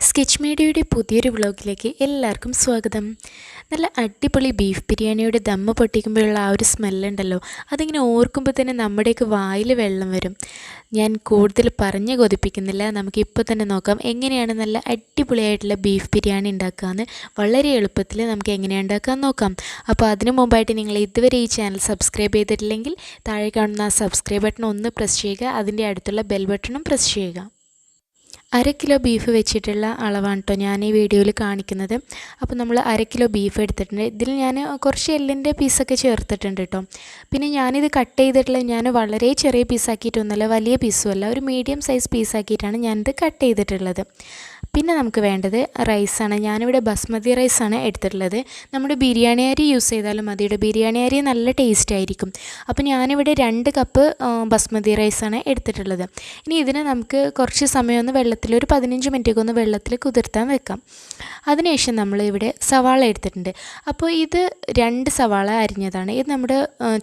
Sketch മീഡിയയുടെ പുതിയൊരു വ്ളോഗിലേക്ക് എല്ലാവർക്കും സ്വാഗതം. നല്ല അടിപൊളി ബീഫ് ബിരിയാണിയുടെ ദമ്മ് പൊട്ടിക്കുമ്പോഴുള്ള ആ ഒരു സ്മെല്ലുണ്ടല്ലോ, അതിങ്ങനെ ഓർക്കുമ്പോൾ തന്നെ നമ്മുടെയൊക്കെ വായിൽ വെള്ളം വരും. ഞാൻ കൂടുതൽ പറഞ്ഞ് കൊതിപ്പിക്കുന്നില്ല, നമുക്കിപ്പോൾ തന്നെ നോക്കാം എങ്ങനെയാണ് നല്ല അടിപൊളിയായിട്ടുള്ള ബീഫ് ബിരിയാണി ഉണ്ടാക്കുകയെന്ന്. വളരെ എളുപ്പത്തിൽ നമുക്ക് എങ്ങനെയാണ് ഉണ്ടാക്കാമെന്ന് നോക്കാം. അപ്പോൾ അതിനു മുമ്പായിട്ട് നിങ്ങൾ ഇതുവരെ ഈ ചാനൽ സബ്സ്ക്രൈബ് ചെയ്തിട്ടില്ലെങ്കിൽ താഴെ കാണുന്ന ആ സബ്സ്ക്രൈബ് ബട്ടൺ ഒന്ന് പ്രസ് ചെയ്യുക, അതിൻ്റെ അടുത്തുള്ള ബെൽ ബട്ടണും പ്രസ് ചെയ്യുക. 1/2 കിലോ ബീഫ് വെച്ചിട്ടുള്ള അളവാണ് കേട്ടോ ഞാൻ ഈ വീഡിയോയിൽ കാണിക്കുന്നത്. അപ്പോൾ നമ്മൾ 1/2 കിലോ ബീഫ് എടുത്തിട്ടുണ്ട്. ഇതിൽ ഞാൻ കുറച്ച് എല്ലിൻ്റെ പീസൊക്കെ ചേർത്തിട്ടുണ്ട് കേട്ടോ. പിന്നെ ഞാനിത് കട്ട് ചെയ്തിട്ടുള്ളത് ഞാൻ വളരെ ചെറിയ പീസാക്കിയിട്ടൊന്നുമല്ല, വലിയ പീസുമല്ല, ഒരു മീഡിയം സൈസ് പീസാക്കിയിട്ടാണ് ഞാനിത് കട്ട് ചെയ്തിട്ടുള്ളത്. പിന്നെ നമുക്ക് വേണ്ടത് റൈസാണ്. ഞാനിവിടെ ബസ്മതി റൈസാണ് എടുത്തിട്ടുള്ളത്. നമ്മുടെ ബിരിയാണി അരി യൂസ് ചെയ്താലും മതിയുടെ, ബിരിയാണി അരി നല്ല ടേസ്റ്റ് ആയിരിക്കും. അപ്പോൾ ഞാനിവിടെ 2 കപ്പ് ബസ്മതി റൈസാണ് എടുത്തിട്ടുള്ളത്. ഇനി ഇതിനെ നമുക്ക് കുറച്ച് സമയം ഒന്ന് വെള്ളത്തിൽ, ഒരു 15 മിനിറ്റൊക്കെ ഒന്ന് വെള്ളത്തിൽ കുതിർത്താൻ വെക്കാം. അതിനുശേഷം നമ്മളിവിടെ സവാള എടുത്തിട്ടുണ്ട്. അപ്പോൾ ഇത് 2 സവാള അരിഞ്ഞതാണ്. ഇത് നമ്മുടെ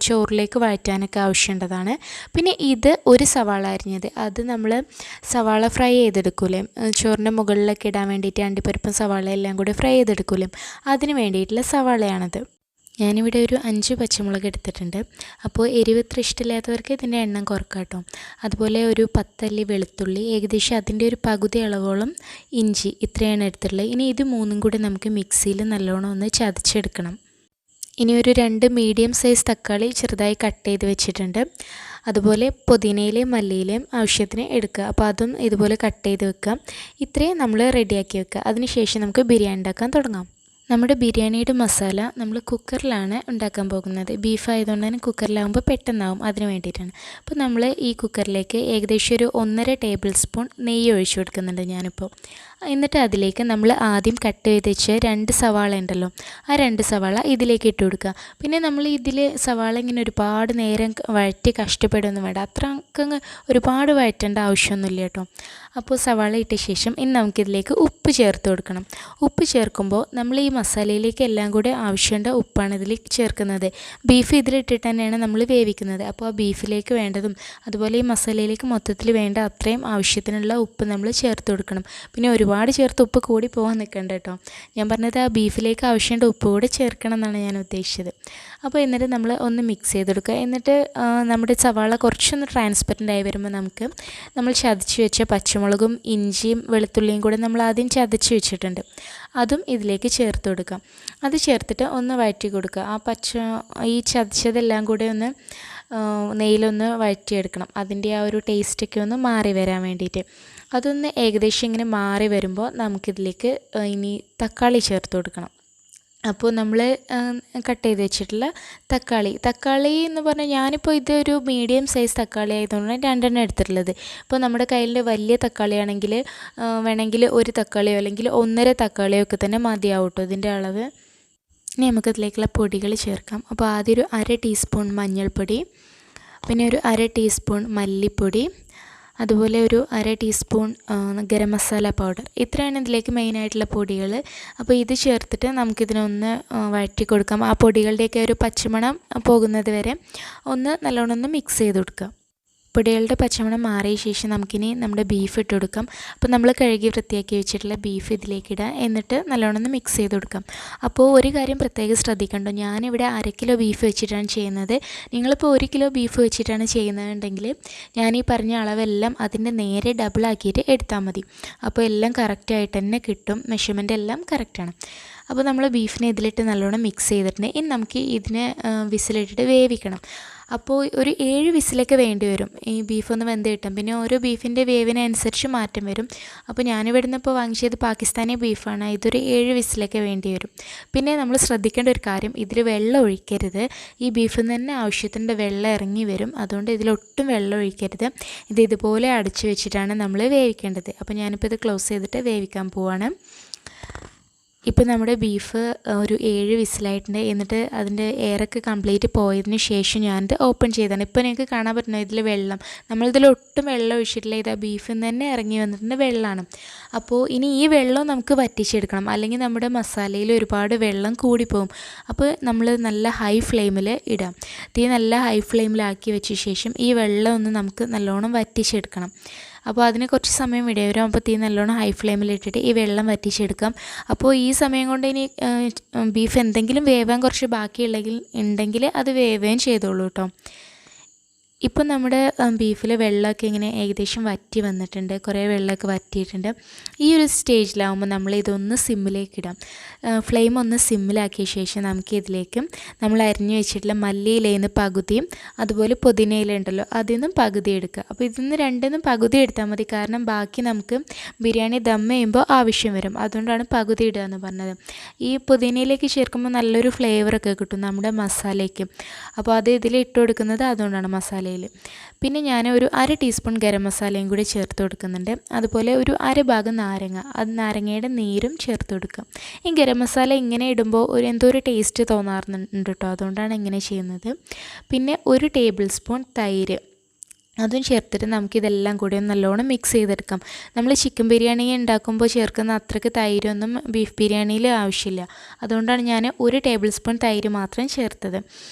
ചോറിലേക്ക് വഴറ്റാനൊക്കെ ആവശ്യമുള്ളതാണ്. പിന്നെ ഇത് 1 സവാള അരിഞ്ഞത്, അത് നമ്മൾ സവാള ഫ്രൈ ചെയ്തെടുക്കൂലേ, ചോറിൻ്റെ മുകളിലൊക്കെ ഇടാൻ വേണ്ടിയിട്ട് അണ്ടിപ്പരിപ്പും സവാള എല്ലാം കൂടി ഫ്രൈ ചെയ്തെടുക്കൂലേ, അതിന് വേണ്ടിയിട്ടുള്ള സവാളയാണത്. ഞാനിവിടെ ഒരു 5 പച്ചമുളക് എടുത്തിട്ടുണ്ട്. അപ്പോൾ എരിവ് ഇത്ര ഇഷ്ടമില്ലാത്തവർക്ക് ഇതിൻ്റെ എണ്ണം കുറക്കാം കേട്ടോ. അതുപോലെ ഒരു 10 അല്ലി വെളുത്തുള്ളി, ഏകദേശം അതിൻ്റെ ഒരു പകുതി അളവോളം ഇഞ്ചി, ഇത്രയാണ് എടുത്തിട്ടുള്ളത്. ഇനി ഇത് മൂന്നും കൂടി നമുക്ക് മിക്സിയിൽ നല്ലോണം ഒന്ന് ചതച്ചെടുക്കണം. ഇനി ഒരു 2 മീഡിയം സൈസ് തക്കാളി ചെറുതായി കട്ട് ചെയ്ത് വെച്ചിട്ടുണ്ട്. അതുപോലെ പുതിനയിലയും മല്ലിയിലയും ആവശ്യത്തിന് എടുക്കുക. അപ്പോൾ അതും ഇതുപോലെ കട്ട് ചെയ്ത് വെക്കാം. ഇത്രയും നമ്മൾ റെഡിയാക്കി വെക്കുക. അതിനുശേഷം നമുക്ക് ബിരിയാണി ഉണ്ടാക്കാൻ തുടങ്ങാം. നമ്മുടെ ബിരിയാണിയുടെ മസാല നമ്മൾ കുക്കറിലാണ് ഉണ്ടാക്കാൻ പോകുന്നത്. ബീഫ് ആയതുകൊണ്ട് തന്നെ കുക്കറിലാകുമ്പോൾ പെട്ടെന്നാവും, അതിന് വേണ്ടിയിട്ടാണ്. അപ്പോൾ നമ്മൾ ഈ കുക്കറിലേക്ക് ഏകദേശം ഒരു 1.5 ടേബിൾ സ്പൂൺ നെയ്യ് ഒഴിച്ചു കൊടുക്കുന്നുണ്ട് ഞാനിപ്പോൾ. എന്നിട്ട് അതിലേക്ക് നമ്മൾ ആദ്യം കട്ട് ചെയ്ത് വെച്ച് 2 സവാള ഉണ്ടല്ലോ, ആ 2 സവാള ഇതിലേക്ക് ഇട്ട് കൊടുക്കുക. പിന്നെ നമ്മൾ ഇതിൽ സവാള ഇങ്ങനെ ഒരുപാട് നേരം വഴറ്റി കഷ്ടപ്പെടുകയൊന്നും വേണ്ട, അത്രയ്ക്ക് ഒരുപാട് വഴറ്റേണ്ട ആവശ്യമൊന്നുമില്ല കേട്ടോ. അപ്പോൾ സവാള ഇട്ട ശേഷം ഇനി നമുക്കിതിലേക്ക് ഉപ്പ് ചേർത്ത് കൊടുക്കണം. ഉപ്പ് ചേർക്കുമ്പോൾ നമ്മൾ ഈ മസാലയിലേക്ക് എല്ലാം കൂടെ ആവശ്യമുള്ള ഉപ്പാണ് ഇതിൽ ചേർക്കുന്നത്. ബീഫ് ഇതിലിട്ടിട്ട് തന്നെയാണ് നമ്മൾ വേവിക്കുന്നത്. അപ്പോൾ ആ ബീഫിലേക്ക് വേണ്ടതും അതുപോലെ ഈ മസാലയിലേക്ക് മൊത്തത്തിൽ വേണ്ട അത്രയും ആവശ്യത്തിനുള്ള ഉപ്പ് നമ്മൾ ചേർത്ത് കൊടുക്കണം. പിന്നെ ഒരുപാട് ചേർത്ത് ഉപ്പ് കൂടി പോകാൻ നിൽക്കണ്ട കേട്ടോ. ഞാൻ പറഞ്ഞത് ആ ബീഫിലേക്ക് ആവശ്യമുള്ള ഉപ്പ് കൂടി ചേർക്കണം എന്നാണ് ഞാൻ ഉദ്ദേശിച്ചത്. അപ്പോൾ എന്നിട്ട് നമ്മൾ ഒന്ന് മിക്സ് ചെയ്തെടുക്കുക. എന്നിട്ട് നമ്മുടെ സവാള കുറച്ചൊന്ന് ട്രാൻസ്പെറൻ്റ് ആയി വരുമ്പോൾ നമ്മൾ ചതച്ച് വെച്ച പച്ചമുളകും ഇഞ്ചിയും വെളുത്തുള്ളിയും കൂടെ നമ്മൾ ആദ്യം ചതച്ച് വെച്ചിട്ടുണ്ട്, അതും ഇതിലേക്ക് ചേർത്ത് കൊടുക്കാം. അത് ചേർത്തിട്ട് ഒന്ന് വഴറ്റി കൊടുക്കുക. ഈ ചതച്ചതെല്ലാം കൂടെ ഒന്ന് നെയ്യിലൊന്ന് വഴറ്റിയെടുക്കണം. അതിൻ്റെ ആ ഒരു ടേസ്റ്റൊക്കെ ഒന്ന് മാറി വരാൻ വേണ്ടിയിട്ട്. അതൊന്ന് ഏകദേശം ഇങ്ങനെ മാറി വരുമ്പോൾ നമുക്കിതിലേക്ക് ഇനി തക്കാളി ചേർത്ത് കൊടുക്കണം. അപ്പോൾ നമ്മൾ കട്ട് ചെയ്ത് വെച്ചിട്ടുള്ള തക്കാളി എന്ന് പറഞ്ഞാൽ ഞാനിപ്പോൾ ഇതൊരു മീഡിയം സൈസ് തക്കാളി ആയതുകൊണ്ടാണ് 2 എണ്ണം എടുത്തിട്ടുള്ളത്. ഇപ്പോൾ നമ്മുടെ കയ്യിൽ വലിയ തക്കാളിയാണെങ്കിൽ വേണമെങ്കിൽ 1 തക്കാളിയോ അല്ലെങ്കിൽ 1.5 തക്കാളിയോ ഒക്കെ തന്നെ മതിയാവും കേട്ടോ ഇതിൻ്റെ അളവ്. ഇനി നമുക്കതിലേക്കുള്ള പൊടികൾ ചേർക്കാം. അപ്പോൾ ആദ്യം ഒരു 1/2 ടീസ്പൂൺ മഞ്ഞൾപ്പൊടി, പിന്നെ ഒരു 1/2 ടീസ്പൂൺ മല്ലിപ്പൊടി, അതുപോലെ ഒരു 1/2 ടീസ്പൂൺ ഗരം മസാല പൗഡർ. ഇത്രയാണ് ഇതിലേക്ക് മെയിനായിട്ടുള്ള പൊടികൾ. അപ്പോൾ ഇത് ചേർത്തിട്ട് നമുക്കിതിനൊന്ന് വഴറ്റി കൊടുക്കാം. ആ പൊടികളുടെയൊക്കെ ഒരു പച്ചമണം പോകുന്നത് വരെ ഒന്ന് നല്ലോണം ഒന്ന് മിക്സ് ചെയ്ത് കൊടുക്കാം. പൊടികളുടെ പച്ചമണം മാറിയ ശേഷം നമുക്കിനി നമ്മുടെ ബീഫ് ഇട്ട് കൊടുക്കാം. അപ്പോൾ നമ്മൾ കഴുകി വൃത്തിയാക്കി വെച്ചിട്ടുള്ള ബീഫ് ഇതിലേക്ക് ഇടുക. എന്നിട്ട് നല്ലോണം ഒന്ന് മിക്സ് ചെയ്ത് കൊടുക്കാം. അപ്പോൾ ഒരു കാര്യം പ്രത്യേകം ശ്രദ്ധിക്കണ്ടോ, ഞാനിവിടെ 1/2 കിലോ ബീഫ് വെച്ചിട്ടാണ് ചെയ്യുന്നത്. നിങ്ങളിപ്പോൾ 1 കിലോ ബീഫ് വെച്ചിട്ടാണ് ചെയ്യുന്നതെന്നുണ്ടെങ്കിൽ ഞാൻ ഈ പറഞ്ഞ അളവെല്ലാം അതിൻ്റെ നേരെ ഡബിളാക്കിയിട്ട് എടുത്താൽ മതി. അപ്പോൾ എല്ലാം കറക്റ്റായിട്ട് തന്നെ കിട്ടും, മെഷർമെൻ്റ് എല്ലാം കറക്റ്റാണ്. അപ്പോൾ നമ്മൾ ബീഫിനെ ഇതിലിട്ട് നല്ലോണം മിക്സ് ചെയ്തിട്ടുണ്ട്. ഇനി നമുക്ക് ഇതിനെ വിസിലിട്ടിട്ട് വേവിക്കണം. അപ്പോൾ ഒരു 7 വിസിലൊക്കെ വേണ്ടി വരും ഈ ബീഫ് ഒന്ന് വെന്ത് കിട്ടും. പിന്നെ ഓരോ ബീഫിൻ്റെ വേവിനനുസരിച്ച് മാറ്റം വരും. അപ്പോൾ ഞാനിവിടുന്ന് ഇപ്പോൾ വാങ്ങിച്ചത് പാകിസ്ഥാനി ബീഫാണ്. ഇതൊരു 7 വിസിലൊക്കെ വേണ്ടി വരും. പിന്നെ നമ്മൾ ശ്രദ്ധിക്കേണ്ട ഒരു കാര്യം, ഇതിൽ വെള്ളം ഒഴിക്കരുത്. ഈ ബീഫിൽ നിന്ന് തന്നെ ആവശ്യത്തിൻ്റെ വെള്ളം ഇറങ്ങി വരും, അതുകൊണ്ട് ഇതിലൊട്ടും വെള്ളം ഒഴിക്കരുത്. ഇത് ഇതുപോലെ അടച്ചു വെച്ചിട്ടാണ് നമ്മൾ വേവിക്കേണ്ടത്. അപ്പോൾ ഞാനിപ്പോൾ ഇത് ക്ലോസ് ചെയ്തിട്ട് വേവിക്കാൻ പോവാണ്. ഇപ്പോൾ നമ്മുടെ ബീഫ് ഒരു 7 വിസിലായിട്ടുണ്ട്. എന്നിട്ട് അതിൻ്റെ എയറൊക്കെ കംപ്ലീറ്റ് പോയതിന് ശേഷം ഞാനിത് ഓപ്പൺ ചെയ്തതാണ്. ഇപ്പോൾ നിങ്ങൾക്ക് കാണാൻ പറ്റുന്നത് ഇതിൽ വെള്ളം, നമ്മളിതിൽ ഒട്ടും വെള്ളം ഒഴിച്ചിട്ടില്ല. ഇത് ആ ബീഫിൽ നിന്ന് തന്നെ ഇറങ്ങി വന്നിട്ടുണ്ട് വെള്ളമാണ്. അപ്പോൾ ഇനി ഈ വെള്ളം നമുക്ക് വറ്റിച്ചെടുക്കണം, അല്ലെങ്കിൽ നമ്മുടെ മസാലയിൽ ഒരുപാട് വെള്ളം കൂടിപ്പോകും. അപ്പോൾ നമ്മൾ നല്ല ഹൈ ഫ്ലെയിമിൽ ഇടാം. തീ നല്ല ഹൈ ഫ്ലെയിമിലാക്കി വെച്ച ശേഷം ഈ വെള്ളം ഒന്ന് നമുക്ക് നല്ലോണം വറ്റിച്ചെടുക്കണം. അപ്പോൾ അതിന് കുറച്ച് സമയം വിടുക. ഒരു ആകുമ്പോൾ തീ നല്ലോണം ഹൈ ഫ്ലെയിമിലിട്ടിട്ട് ഈ വെള്ളം വറ്റിച്ചെടുക്കാം. അപ്പോൾ ഈ സമയം കൊണ്ട് ഇനി ബീഫ് എന്തെങ്കിലും വേവാൻ കുറച്ച് ബാക്കിയുണ്ടെങ്കിൽ അത് വേവുകയും ചെയ്തോളൂ കേട്ടോ. ഇപ്പം നമ്മുടെ ബീഫിൽ വെള്ളമൊക്കെ ഇങ്ങനെ ഏകദേശം വറ്റി വന്നിട്ടുണ്ട്, കുറേ വെള്ളമൊക്കെ വറ്റിയിട്ടുണ്ട്. ഈ ഒരു സ്റ്റേജിലാവുമ്പോൾ നമ്മളിതൊന്ന് സിമ്മിലേക്ക് ഇടാം. ഫ്ലെയിം ഒന്ന് സിമ്മിലാക്കിയ ശേഷം നമുക്ക് ഇതിലേക്ക് നമ്മൾ അരിഞ്ഞു വെച്ചിട്ടുള്ള മല്ലിയിലയിൽ നിന്ന് പകുതിയും അതുപോലെ പുതിനയില ഉണ്ടല്ലോ അതിൽ നിന്നും പകുതി എടുക്കുക. അപ്പോൾ ഇതിൽ നിന്ന് രണ്ടിന്നും പകുതി എടുത്താൽ മതി, കാരണം ബാക്കി നമുക്ക് ബിരിയാണി ദം ചെയ്യുമ്പോൾ ആവശ്യം വരും. അതുകൊണ്ടാണ് പകുതി ഇടുക എന്ന് പറഞ്ഞത്. ഈ പുതിനയിലേക്ക് ചേർക്കുമ്പോൾ നല്ലൊരു ഫ്ലേവറൊക്കെ കിട്ടും നമ്മുടെ മസാലയ്ക്ക്. അപ്പോൾ അത് ഇതിൽ ഇട്ട് കൊടുക്കുന്നത് അതുകൊണ്ടാണ് മസാല. പിന്നെ ഞാൻ ഒരു 1/2 ടീസ്പൂൺ ഗരം മസാലയും കൂടി ചേർത്ത് കൊടുക്കുന്നുണ്ട്. അതുപോലെ ഒരു 1/2 ഭാഗം നാരങ്ങ, അത് നാരങ്ങയുടെ നീരും ചേർത്ത് കൊടുക്കുക. ഈ ഗരം മസാല ഇങ്ങനെ ഇടുമ്പോൾ എന്തോ ഒരു ടേസ്റ്റ് തോന്നാറുണ്ട് കേട്ടോ, അതുകൊണ്ടാണ് ഇങ്ങനെ ചെയ്യുന്നത്. പിന്നെ 1 ടേബിൾ സ്പൂൺ തൈര് അതും ചേർത്തിട്ട് നമുക്കിതെല്ലാം കൂടി നല്ലോണം മിക്സ് ചെയ്തെടുക്കാം. നമ്മൾ ചിക്കൻ ബിരിയാണി ഉണ്ടാക്കുമ്പോൾ ചേർക്കുന്ന അത്രയ്ക്ക് തൈരൊന്നും ബീഫ് ബിരിയാണിയിൽ ആവശ്യമില്ല. അതുകൊണ്ടാണ് ഞാൻ 1 ടേബിൾ സ്പൂൺ തൈര് മാത്രം ചേർത്തത്.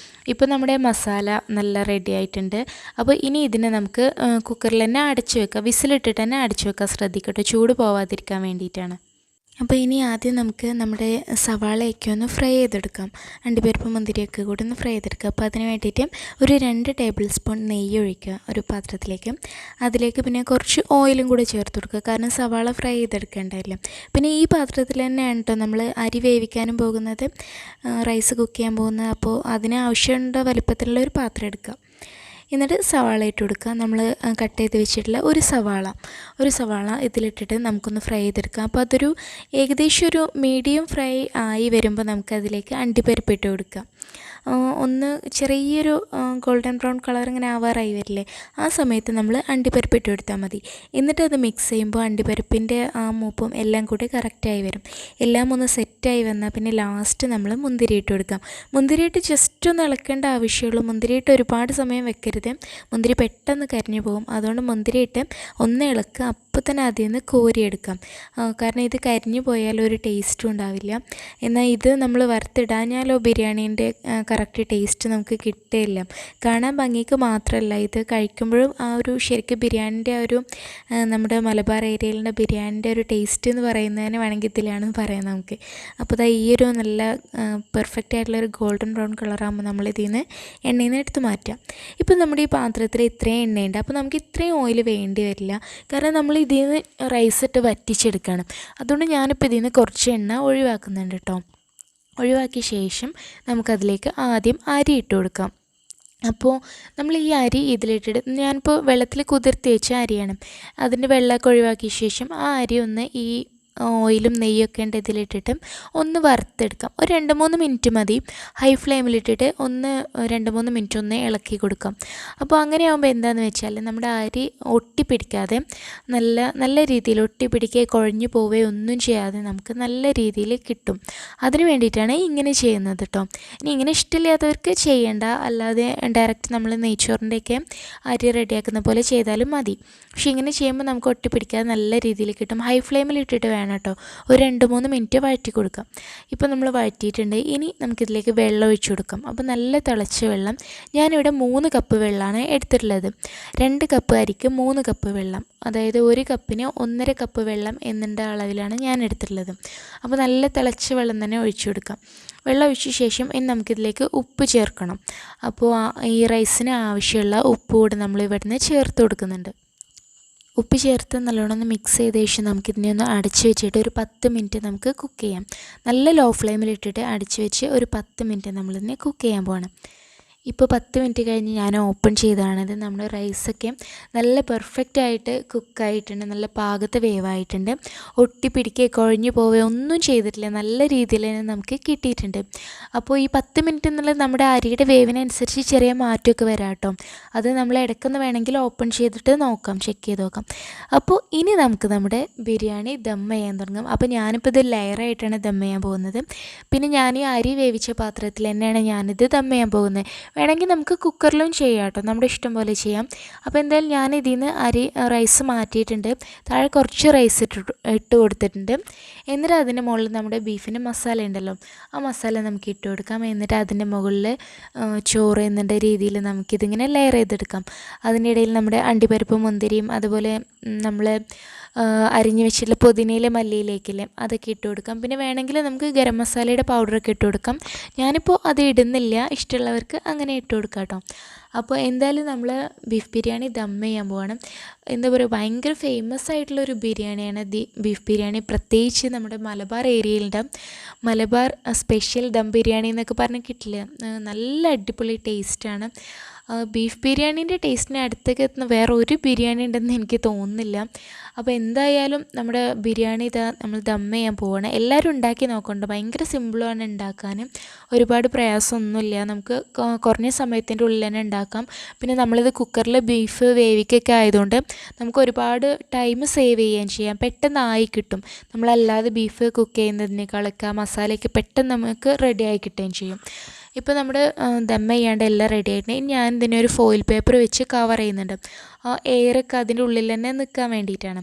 ഇപ്പോൾ നമ്മുടെ മസാല നല്ല റെഡി ആയിട്ടുണ്ട്. അപ്പോൾ ഇനി ഇതിനെ നമുക്ക് കുക്കറിൽ തന്നെ അടച്ചു വെക്കാം, വിസിലിട്ടിട്ട് തന്നെ അടച്ചു വെക്കാൻ ശ്രദ്ധിക്കട്ടെ, ചൂട് പോവാതിരിക്കാൻ വേണ്ടിയിട്ടാണ്. അപ്പോൾ ഇനി ആദ്യം നമുക്ക് നമ്മുടെ സവാളയൊക്കെ ഒന്ന് ഫ്രൈ ചെയ്തെടുക്കാം. അണ്ടിപ്പരിപ്പ് മുന്തിരിയൊക്കെ കൂടി ഒന്ന് ഫ്രൈ ചെയ്തെടുക്കുക. അപ്പോൾ അതിന് വേണ്ടിയിട്ട് ഒരു 2 ടേബിൾ സ്പൂൺ നെയ്യ് ഒഴിക്കുക ഒരു പാത്രത്തിലേക്ക്. അതിലേക്ക് പിന്നെ കുറച്ച് ഓയിലും കൂടി ചേർത്ത് കൊടുക്കുക, കാരണം സവാള ഫ്രൈ ചെയ്തെടുക്കേണ്ടതല്ലേ. പിന്നെ ഈ പാത്രത്തിൽ തന്നെയാണ് കേട്ടോ നമ്മൾ അരി വേവിക്കാനും പോകുന്നത്, റൈസ് കുക്ക് ചെയ്യാൻ പോകുന്നത്. അപ്പോൾ അതിന് ആവശ്യമുള്ള വലിപ്പത്തിലുള്ള ഒരു പാത്രം എടുക്കുക. എന്നിട്ട് സവാള ഇട്ട് കൊടുക്കുക. നമ്മൾ കട്ട് ചെയ്ത് വെച്ചിട്ടുള്ള ഒരു സവാള ഇതിലിട്ടിട്ട് നമുക്കൊന്ന് ഫ്രൈ ചെയ്തെടുക്കാം. അപ്പോൾ അതൊരു ഏകദേശം ഒരു മീഡിയം ഫ്രൈ ആയി വരുമ്പോൾ നമുക്കതിലേക്ക് അണ്ടിപ്പരിപ്പ് ഇട്ട് കൊടുക്കാം. ഒന്ന് ചെറിയൊരു ഗോൾഡൻ ബ്രൗൺ കളർ ഇങ്ങനെ ആവാറായി വരില്ലേ, ആ സമയത്ത് നമ്മൾ അണ്ടിപ്പരിപ്പ് ഇട്ട് കൊടുത്താൽ മതി. എന്നിട്ട് അത് മിക്സ് ചെയ്യുമ്പോൾ അണ്ടിപ്പരിപ്പിൻ്റെ ആ മൂപ്പും എല്ലാം കൂടി കറക്റ്റായി വരും. എല്ലാം ഒന്ന് സെറ്റായി വന്നാൽ പിന്നെ ലാസ്റ്റ് നമ്മൾ മുന്തിരി ഇട്ട് കൊടുക്കാം. മുന്തിരിയിട്ട് ജസ്റ്റ് ഒന്ന് ഇളക്കേണ്ട ആവശ്യമുള്ളൂ. മുന്തിരിയിട്ട് ഒരുപാട് സമയം വെക്കരുത്, മുന്തിരി പെട്ടെന്ന് കരിഞ്ഞു പോകും. അതുകൊണ്ട് മുന്തിരിയിട്ട് ഒന്ന് ഇളക്കുക, അപ്പോൾ തന്നെ അതിൽ നിന്ന് കോരിയെടുക്കാം. കാരണം ഇത് കരിഞ്ഞു പോയാൽ ഒരു ടേസ്റ്റും ഉണ്ടാവില്ല. എന്നാൽ ഇത് നമ്മൾ വറുത്തിടാഞ്ഞാലോ ബിരിയാണീൻ്റെ കറക്റ്റ് ടേസ്റ്റ് നമുക്ക് കിട്ടില്ല. കാണാൻ ഭംഗിക്ക് മാത്രമല്ല, ഇത് കഴിക്കുമ്പോഴും ആ ഒരു ശരിക്കും ബിരിയാണിൻ്റെ ആ ഒരു നമ്മുടെ മലബാർ ഏരിയയിലുള്ള ബിരിയാണിൻ്റെ ഒരു ടേസ്റ്റ് എന്ന് പറയുന്നതിന് വേണമെങ്കിൽ ഇതിലാണെന്ന് പറയാം നമുക്ക്. അപ്പോൾ ഈ ഒരു നല്ല പെർഫെക്റ്റ് ആയിട്ടുള്ളൊരു ഗോൾഡൻ ബ്രൗൺ കളറാകുമ്പോൾ നമ്മൾ ഇതിൽ നിന്ന് എണ്ണയിൽ നിന്ന് എടുത്ത് മാറ്റാം. ഇപ്പോൾ നമ്മുടെ ഈ പാത്രത്തിൽ ഇത്രയും എണ്ണയുണ്ട്, അപ്പോൾ നമുക്ക് ഇത്രയും ഓയിൽ വേണ്ടി വരില്ല, കാരണം നമ്മൾ ഇതിൽ നിന്ന് റൈസ് ഇട്ട് വറ്റിച്ചെടുക്കുകയാണ്. അതുകൊണ്ട് ഞാനിപ്പോൾ ഇതിൽ നിന്ന് കുറച്ച് എണ്ണ ഒഴിവാക്കുന്നുണ്ട് കേട്ടോ. ഒഴിവാക്കിയ ശേഷം നമുക്കതിലേക്ക് ആദ്യം അരി ഇട്ട് കൊടുക്കാം. അപ്പോൾ നമ്മൾ ഈ അരി ഇതിലിട്ടിട്ട് ഞാനിപ്പോൾ വെള്ളത്തിൽ കുതിർത്തി വെച്ച അരിയാണ്, അതിൻ്റെ വെള്ളമൊക്കെ ഒഴിവാക്കിയ ശേഷം ആ അരി ഒന്ന് ഈ ഓയിലും നെയ്യൊക്കെ ഉണ്ട് ഇതിലിട്ടിട്ട് ഒന്ന് വറുത്തെടുക്കാം. ഒരു 2-3 മിനിറ്റ് മതി. ഹൈ ഫ്ലെയിമിലിട്ടിട്ട് ഒന്ന് 2-3 മിനിറ്റ് ഒന്ന് ഇളക്കി കൊടുക്കാം. അപ്പോൾ അങ്ങനെ ആകുമ്പോൾ എന്താണെന്ന് വെച്ചാൽ നമ്മുടെ അരി ഒട്ടിപ്പിടിക്കാതെ നല്ല രീതിയിൽ ഒട്ടിപ്പിടിക്കുകയോ കുഴഞ്ഞു പോവുകയോ ഒന്നും ചെയ്യാതെ നമുക്ക് നല്ല രീതിയിൽ കിട്ടും. അതിന് വേണ്ടിയിട്ടാണ് ഇങ്ങനെ ചെയ്യുന്നത് കേട്ടോ. ഇനി ഇങ്ങനെ ഇഷ്ടമില്ലാത്തവർക്ക് ചെയ്യേണ്ട, അല്ലാതെ ഡയറക്റ്റ് നമ്മൾ നെയ്ച്ചോറിൻ്റെയൊക്കെ അരി റെഡിയാക്കുന്ന പോലെ ചെയ്താലും മതി. പക്ഷേ ഇങ്ങനെ ചെയ്യുമ്പോൾ നമുക്ക് ഒട്ടിപ്പിടിക്കാതെ നല്ല രീതിയിൽ കിട്ടും. ഹൈ ഫ്ലെയിമിലിട്ടിട്ട് വേണം കേട്ടോ ഒരു 2-3 മിനിറ്റ് വഴറ്റി കൊടുക്കാം. ഇപ്പോൾ നമ്മൾ വഴറ്റിയിട്ടുണ്ട്. ഇനി നമുക്കിതിലേക്ക് വെള്ളം ഒഴിച്ചു കൊടുക്കാം. അപ്പോൾ നല്ല തിളച്ച വെള്ളം, ഞാനിവിടെ 3 കപ്പ് വെള്ളമാണ് എടുത്തിട്ടുള്ളത്. 2 കപ്പ് അരിക്ക് 3 കപ്പ് വെള്ളം, അതായത് 1 കപ്പിന് 1.5 കപ്പ് വെള്ളം എന്നുള്ള അളവിലാണ് ഞാൻ എടുത്തിട്ടുള്ളത്. അപ്പോൾ നല്ല തിളച്ച വെള്ളം തന്നെ ഒഴിച്ചു കൊടുക്കാം. വെള്ളം ഒഴിച്ച ശേഷം ഇനി നമുക്കിതിലേക്ക് ഉപ്പ് ചേർക്കണം. അപ്പോൾ ഈ റൈസിന് ആവശ്യമുള്ള ഉപ്പ് കൂടി നമ്മൾ ഇവിടുന്ന് ചേർത്ത് കൊടുക്കുന്നുണ്ട്. ഉപ്പ് ചേർത്ത് നല്ലോണം ഒന്ന് മിക്സ് ചെയ്ത ശേഷം നമുക്കിതിനെ ഒന്ന് അടച്ച് വെച്ചിട്ട് ഒരു 10 മിനിറ്റ് നമുക്ക് കുക്ക് ചെയ്യാം. നല്ല ലോ ഫ്ലെയിമിലിട്ടിട്ട് അടച്ച് വെച്ച് ഒരു 10 മിനിറ്റ് നമ്മളിതിനെ കുക്ക് ചെയ്യാൻ പോകണം. ഇപ്പോൾ 10 മിനിറ്റ് കഴിഞ്ഞ് ഞാൻ ഓപ്പൺ ചെയ്തതാണിത്. നമ്മുടെ റൈസൊക്കെ നല്ല പെർഫെക്റ്റ് ആയിട്ട് കുക്കായിട്ടുണ്ട്, നല്ല പാകത്തെ വേവായിട്ടുണ്ട്. ഒട്ടിപ്പിടിക്കുക കുഴഞ്ഞു പോവുക ഒന്നും ചെയ്തിട്ടില്ല, നല്ല രീതിയിൽ തന്നെ നമുക്ക് കിട്ടിയിട്ടുണ്ട്. അപ്പോൾ ഈ 10 മിനിറ്റ് എന്നുള്ളത് നമ്മുടെ അരിയുടെ വേവിനനുസരിച്ച് ചെറിയ മാറ്റമൊക്കെ വരാം കേട്ടോ. അത് നമ്മൾ ഇടയ്ക്കൊന്ന് വേണമെങ്കിൽ ഓപ്പൺ ചെയ്തിട്ട് നോക്കാം, ചെക്ക് ചെയ്ത് നോക്കാം. അപ്പോൾ ഇനി നമുക്ക് നമ്മുടെ ബിരിയാണി ദം ചെയ്യാൻ തുടങ്ങാം. അപ്പോൾ ഞാനിപ്പോൾ ഇത് ലെയറായിട്ടാണ് ദം ചെയ്യാൻ പോകുന്നത്. പിന്നെ ഞാൻ ഈ അരി വേവിച്ച പാത്രത്തിൽ തന്നെയാണ് ഞാനിത് ദം ചെയ്യാൻ പോകുന്നത്. വേണമെങ്കിൽ നമുക്ക് കുക്കറിലും ചെയ്യാം കേട്ടോ, നമ്മുടെ ഇഷ്ടം പോലെ ചെയ്യാം. അപ്പോൾ എന്തായാലും ഞാൻ ഇതിൽ നിന്ന് റൈസ് മാറ്റിയിട്ടുണ്ട്. താഴെ കുറച്ച് റൈസ് ഇട്ട് കൊടുത്തിട്ടുണ്ട്. എന്നിട്ട് അതിൻ്റെ മുകളിൽ നമ്മുടെ ബീഫിൻ്റെ മസാല ഉണ്ടല്ലോ, ആ മസാല നമുക്ക് ഇട്ട് കൊടുക്കാം. എന്നിട്ട് അതിൻ്റെ മുകളിൽ ചോറ് എന്നുള്ള രീതിയിൽ നമുക്കിതിങ്ങനെ ലെയർ ചെയ്തെടുക്കാം. അതിൻ്റെ ഇടയിൽ നമ്മുടെ അണ്ടിപ്പരിപ്പ് മുന്തിരിയും അതുപോലെ നമ്മൾ അരിഞ്ഞ് വെച്ചിട്ടുള്ള പുതിനയിലെ മല്ലിയിലേക്കില്ലേ അതൊക്കെ ഇട്ട് കൊടുക്കാം. പിന്നെ വേണമെങ്കിൽ നമുക്ക് ഗരം മസാലയുടെ പൗഡറൊക്കെ ഇട്ട് കൊടുക്കാം. ഞാനിപ്പോൾ അത് ഇടുന്നില്ല, ഇഷ്ടമുള്ളവർക്ക് അങ്ങനെ ഇട്ട് കൊടുക്കാം കേട്ടോ. അപ്പോൾ എന്തായാലും നമ്മൾ ബീഫ് ബിരിയാണി ദം ചെയ്യാൻ പോവാണ്. എന്താ പറയുക, ഭയങ്കര ഫേമസ് ആയിട്ടുള്ളൊരു ബിരിയാണിയാണ് ബീഫ് ബിരിയാണി. പ്രത്യേകിച്ച് നമ്മുടെ മലബാർ ഏരിയയിലുണ്ട് മലബാർ സ്പെഷ്യൽ ദം ബിരിയാണി എന്നൊക്കെ പറഞ്ഞ് കിട്ടില്ല, നല്ല അടിപൊളി ടേസ്റ്റാണ്. ബീഫ് ബിരിയാണീൻ്റെ ടേസ്റ്റിന് അടുത്തേക്ക് എത്തുന്ന വേറെ ഒരു ബിരിയാണി ഉണ്ടെന്ന് എനിക്ക് തോന്നുന്നില്ല. അപ്പോൾ എന്തായാലും നമ്മുടെ ബിരിയാണി നമ്മൾ ദം ചെയ്യാൻ പോവുകയാണ്. എല്ലാവരും ഉണ്ടാക്കി നോക്കുന്നുണ്ട്, ഭയങ്കര സിമ്പിളാണ് ഉണ്ടാക്കാൻ, ഒരുപാട് പ്രയാസമൊന്നുമില്ല. നമുക്ക് കുറഞ്ഞ സമയത്തിൻ്റെ ഉള്ളിൽ തന്നെ ഉണ്ടാക്കാം. പിന്നെ നമ്മളിത് കുക്കറിൽ ബീഫ് വേവിക്കൊക്കെ ആയതുകൊണ്ട് നമുക്ക് ഒരുപാട് ടൈം സേവ് ചെയ്യുകയും ചെയ്യാം, പെട്ടെന്ന് ആയി കിട്ടും. നമ്മളല്ലാതെ ബീഫ് കുക്ക് ചെയ്യുന്നതിനേക്കാളൊക്കെ ആ മസാലയൊക്കെ പെട്ടെന്ന് നമുക്ക് റെഡി ആയി കിട്ടുകയും ചെയ്യും. ഇപ്പോൾ നമ്മുടെ ദം ചെയ്യാണ്ട് എല്ലാം റെഡി ആയിട്ടുണ്ടെങ്കിൽ ഞാൻ ഇതിനെ ഒരു ഫോയിൽ പേപ്പർ വെച്ച് കവർ ചെയ്യുന്നുണ്ട്. ആ എയറൊക്കെ അതിൻ്റെ ഉള്ളിൽ തന്നെ നിൽക്കാൻ വേണ്ടിയിട്ടാണ്.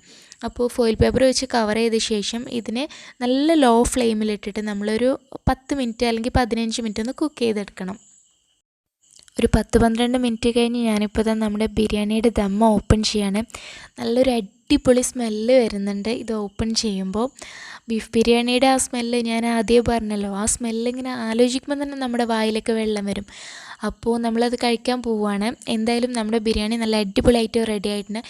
അപ്പോൾ ഫോയിൽ പേപ്പർ വെച്ച് കവർ ചെയ്ത ശേഷം ഇതിനെ നല്ല ലോ ഫ്ലെയിമിലിട്ടിട്ട് നമ്മളൊരു 10 മിനിറ്റ് അല്ലെങ്കിൽ 15 മിനിറ്റ് ഒന്ന് കുക്ക് ചെയ്തെടുക്കണം. ഒരു 10-12 മിനിറ്റ് കഴിഞ്ഞ് ഞാനിപ്പോൾ തന്നെ നമ്മുടെ ബിരിയാണിയുടെ ദം ഓപ്പൺ ചെയ്യാണ്. നല്ലൊരു അടിപൊളി സ്മെല്ല് വരുന്നുണ്ട് ഇത് ഓപ്പൺ ചെയ്യുമ്പോൾ. ബീഫ് ബിരിയാണിയുടെ ആ സ്മെല്ല് ഞാൻ ആദ്യമേ പറഞ്ഞല്ലോ, ആ സ്മെല്ലിങ്ങനെ ആലോചിക്കുമ്പോൾ തന്നെ നമ്മുടെ വായിലൊക്കെ വെള്ളം വരും. അപ്പോൾ നമ്മളത് കഴിക്കാൻ പോവുകയാണ്. എന്തായാലും നമ്മുടെ ബിരിയാണി നല്ല അടിപൊളിയായിട്ട് റെഡി ആയിട്ടുണ്ട്.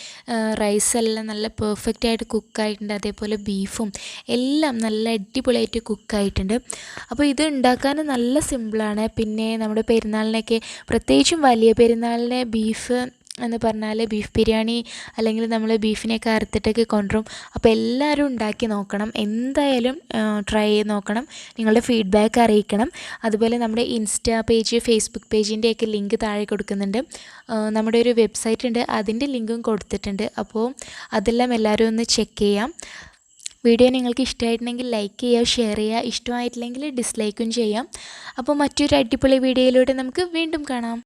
റൈസെല്ലാം നല്ല പെർഫെക്റ്റ് ആയിട്ട് കുക്കായിട്ടുണ്ട്, അതേപോലെ ബീഫും എല്ലാം നല്ല അടിപൊളിയായിട്ട് കുക്കായിട്ടുണ്ട്. അപ്പോൾ ഇത് ഉണ്ടാക്കാൻ നല്ല സിമ്പിളാണ്. പിന്നെ നമ്മുടെ പെരുന്നാളിനൊക്കെ, പ്രത്യേകിച്ചും വലിയ പെരുന്നാളിന് ബീഫ് എന്ന് പറഞ്ഞാൽ ബീഫ് ബിരിയാണി അല്ലെങ്കിൽ നമ്മൾ ബീഫിനെയൊക്കെ അറുത്തിട്ടൊക്കെ കൊണ്ടുവരും. അപ്പോൾ എല്ലാവരും ഉണ്ടാക്കി നോക്കണം, എന്തായാലും ട്രൈ ചെയ്ത് നോക്കണം, നിങ്ങളുടെ ഫീഡ്ബാക്ക് അറിയിക്കണം. അതുപോലെ നമ്മുടെ ഇൻസ്റ്റാ പേജ്, ഫേസ്ബുക്ക് പേജിൻ്റെയൊക്കെ ലിങ്ക് താഴെ കൊടുക്കുന്നുണ്ട്. നമ്മുടെ ഒരു വെബ്സൈറ്റ് ഉണ്ട്, അതിൻ്റെ ലിങ്കും കൊടുത്തിട്ടുണ്ട്. അപ്പോൾ അതെല്ലാം എല്ലാവരും ഒന്ന് ചെക്ക് ചെയ്യാം. വീഡിയോ നിങ്ങൾക്ക് ഇഷ്ടമായിട്ടുണ്ടെങ്കിൽ ലൈക്ക് ചെയ്യുക, ഷെയർ ചെയ്യുക, ഇഷ്ടമായിട്ടില്ലെങ്കിൽ ഡിസ്ലൈക്കും ചെയ്യാം. അപ്പോൾ മറ്റൊരു അടിപൊളി വീഡിയോയിലൂടെ നമുക്ക് വീണ്ടും കാണാം.